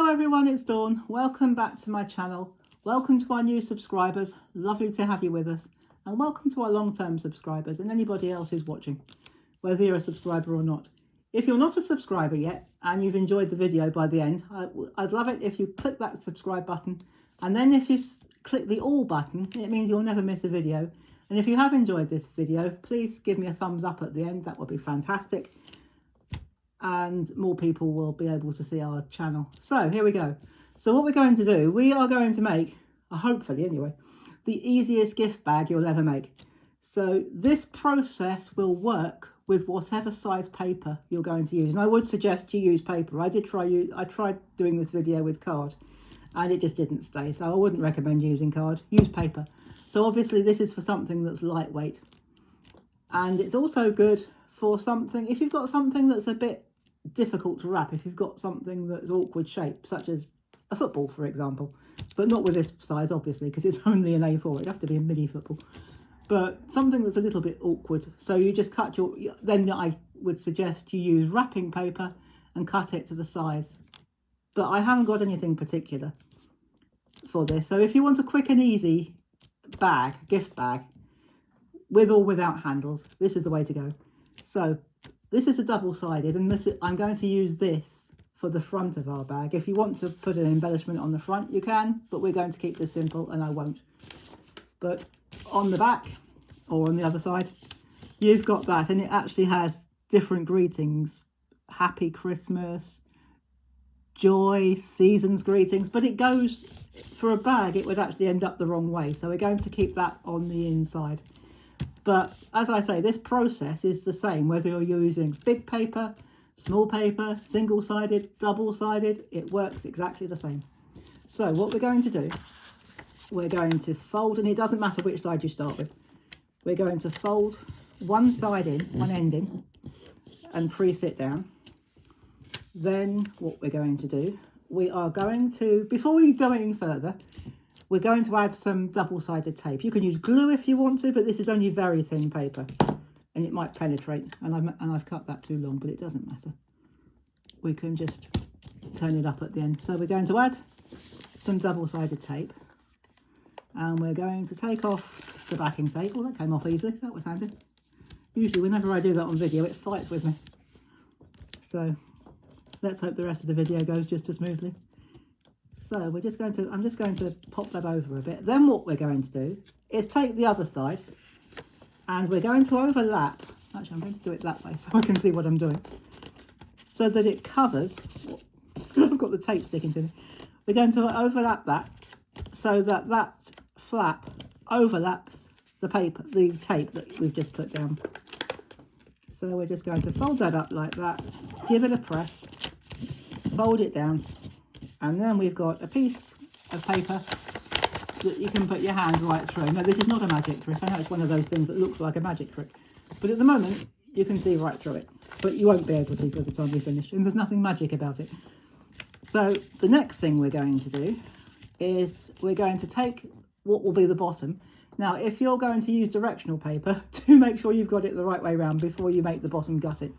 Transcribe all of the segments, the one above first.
Hello everyone, it's Dawn. Welcome back to my channel. Welcome to our new subscribers. Lovely to have you with us. And welcome to our long-term subscribers and anybody else who's watching, whether you're a subscriber or not. If you're not a subscriber yet and you've enjoyed the video by the end, I'd love it if you click that subscribe button, and then if you click the all button, it means you'll never miss a video. And if you have enjoyed this video, please give me a thumbs up at the end. That would be fantastic. And more people will be able to see our channel. So here we go. So what we're going to do, we are going to make, hopefully anyway, the easiest gift bag you'll ever make. So this process will work with whatever size paper you're going to use. And I would suggest you use paper. I tried doing this video with card and it just didn't stay. So I wouldn't recommend using card, use paper. So obviously this is for something that's lightweight. And it's also good for something, if you've got something that's a bit difficult to wrap, if you've got something that's awkward shape, such as a football, for example, but not with this size, obviously, because it's only an A4. It'd have to be a mini football, but something that's a little bit awkward. So you just cut your, then I would suggest you use wrapping paper and cut it to the size. But I haven't got anything particular for this. So if you want a quick and easy bag, gift bag, with or without handles, this is the way to go. So this is a double-sided, and I'm going to use this for the front of our bag. If you want to put an embellishment on the front, you can, but we're going to keep this simple, and I won't. But on the back, or on the other side, you've got that, and it actually has different greetings. Happy Christmas, joy, season's greetings, but it goes, for a bag, it would actually end up the wrong way. So we're going to keep that on the inside. But as I say, this process is the same whether you're using big paper, small paper, single-sided, double-sided, it works exactly the same. So what we're going to do, we're going to fold, and it doesn't matter which side you start with. We're going to fold one side in, one end in, and crease it down. Then what we're going to do, we are going to, before we go any further, we're going to add some double-sided tape. You can use glue if you want to, but this is only very thin paper and it might penetrate. And I've cut that too long, but it doesn't matter. We can just turn it up at the end. So we're going to add some double-sided tape, and we're going to take off the backing tape. Oh, that came off easily. That was handy. Usually whenever I do that on video, it fights with me. So let's hope the rest of the video goes just as smoothly. So I'm just going to pop that over a bit. Then what we're going to do is take the other side and we're going to overlap. Actually, I'm going to do it that way so I can see what I'm doing. So that it covers, I've got the tape sticking to me. We're going to overlap that so that that flap overlaps the paper, the tape that we've just put down. So we're just going to fold that up like that, give it a press, fold it down. And then we've got a piece of paper that you can put your hand right through. Now, this is not a magic trick. I know it's one of those things that looks like a magic trick. But at the moment, you can see right through it. But you won't be able to by the time we finish. And there's nothing magic about it. So the next thing we're going to do is we're going to take what will be the bottom. Now, if you're going to use directional paper, do make sure you've got it the right way around before you make the bottom gusset.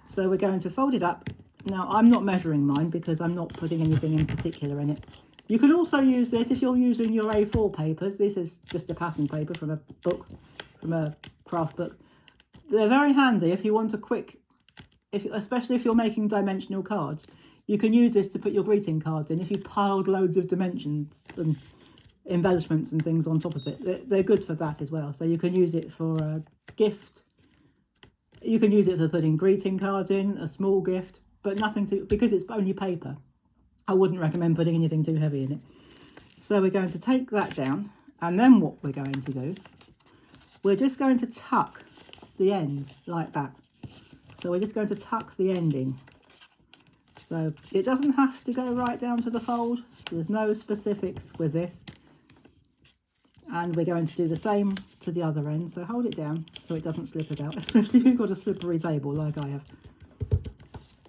So we're going to fold it up. Now, I'm not measuring mine because I'm not putting anything in particular in it. You can also use this if you're using your A4 papers. This is just a pattern paper from a book, from a craft book. They're very handy if you want a quick, especially if you're making dimensional cards. You can use this to put your greeting cards in if you piled loads of dimensions and embellishments and things on top of it. They're good for that as well. So you can use it for a gift. You can use it for putting greeting cards in, a small gift. But nothing to, because it's only paper, I wouldn't recommend putting anything too heavy in it. So we're going to take that down, and then what we're going to do, we're just going to tuck the end like that. So we're just going to tuck the end in. So it doesn't have to go right down to the fold. There's no specifics with this. And we're going to do the same to the other end. So hold it down so it doesn't slip it out, especially if you've got a slippery table like I have.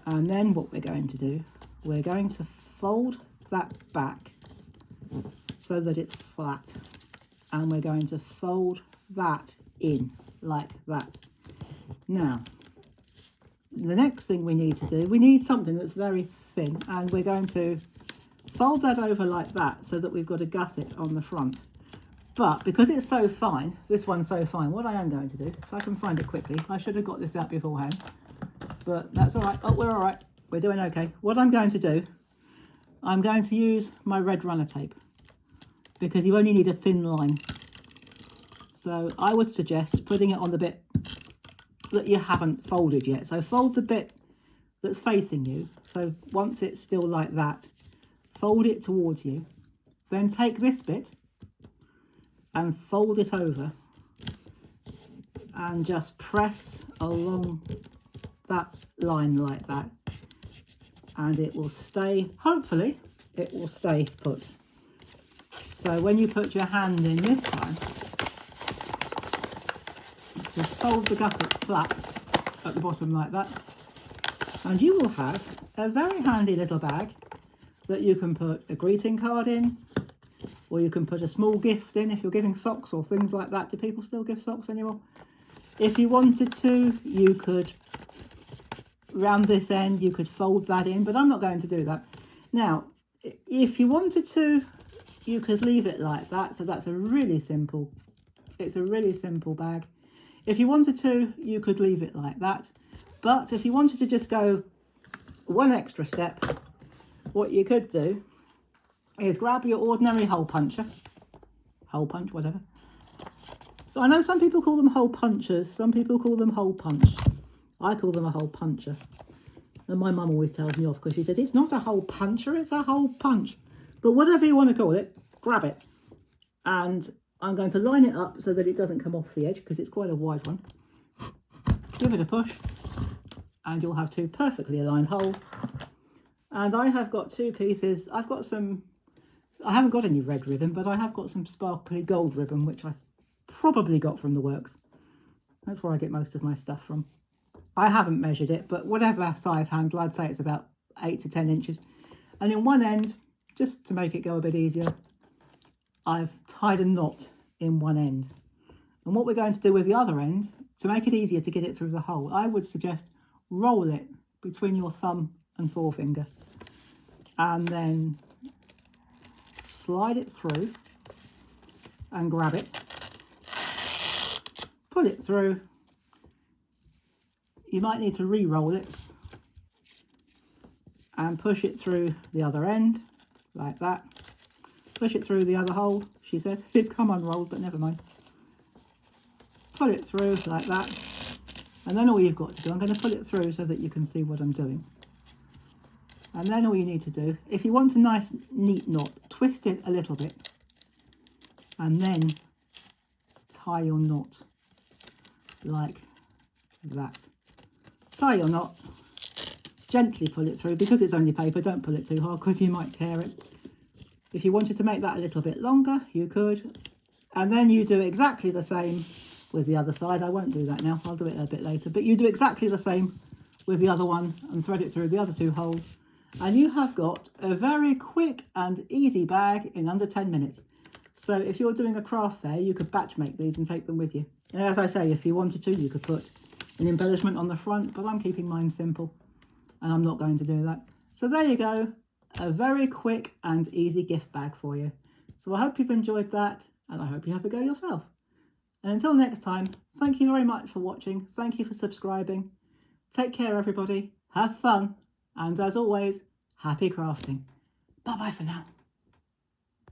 And then what we're going to do, we're going to fold that back so that it's flat. And we're going to fold that in like that. Now, the next thing we need to do, we need something that's very thin, and we're going to fold that over like that so that we've got a gusset on the front. But because it's so fine, this one's so fine, what I am going to do, if I can find it quickly, I should have got this out beforehand, but that's all right. Oh, we're all right. We're doing okay. What I'm going to do, I'm going to use my red runner tape, because you only need a thin line. So I would suggest putting it on the bit that you haven't folded yet. So fold the bit that's facing you. So once it's still like that, fold it towards you. Then take this bit and fold it over and just press along that line like that. And it will stay, hopefully, it will stay put. So when you put your hand in this time, just fold the gusset flat at the bottom like that, and you will have a very handy little bag that you can put a greeting card in, or you can put a small gift in if you're giving socks or things like that. Do people still give socks anymore? If you wanted to, you could, round this end, you could fold that in, but I'm not going to do that. Now, if you wanted to, you could leave it like that. So that's a really simple, it's a really simple bag. If you wanted to, you could leave it like that. But if you wanted to just go one extra step, what you could do is grab your ordinary hole puncher, hole punch, whatever. So I know some people call them hole punchers, some people call them hole punch. I call them a hole puncher. And my mum always tells me off because she says, it's not a hole puncher, it's a hole punch. But whatever you want to call it, grab it. And I'm going to line it up so that it doesn't come off the edge because it's quite a wide one. Give it a push and you'll have two perfectly aligned holes. And I have got two pieces. I haven't got any red ribbon, but I have got some sparkly gold ribbon, which I probably got from the works. That's where I get most of my stuff from. I haven't measured it, but whatever size handle, I'd say it's about 8 to 10 inches. And in one end, just to make it go a bit easier, I've tied a knot in one end. And what we're going to do with the other end, to make it easier to get it through the hole, I would suggest roll it between your thumb and forefinger. And then slide it through and grab it. Pull it through. You might need to re-roll it and push it through the other end, like that. Push it through the other hole, she said. It's come unrolled, but never mind. Pull it through like that. And then all you've got to do, I'm going to pull it through so that you can see what I'm doing. And then all you need to do, if you want a nice neat knot, twist it a little bit. And then tie your knot like that. Tie your knot, gently pull it through. Because it's only paper, don't pull it too hard because you might tear it. If you wanted to make that a little bit longer, you could. And then you do exactly the same with the other side. I won't do that now, I'll do it a bit later. But you do exactly the same with the other one and thread it through the other two holes. And you have got a very quick and easy bag in under 10 minutes. So if you're doing a craft fair, you could batch make these and take them with you. And as I say, if you wanted to, you could put an embellishment on the front, but I'm keeping mine simple and I'm not going to do that. So there you go, a very quick and easy gift bag for you. So I hope you've enjoyed that and I hope you have a go yourself. And until next time, thank you very much for watching. Thank you for subscribing. Take care, everybody. Have fun. And as always, happy crafting. Bye-bye for now.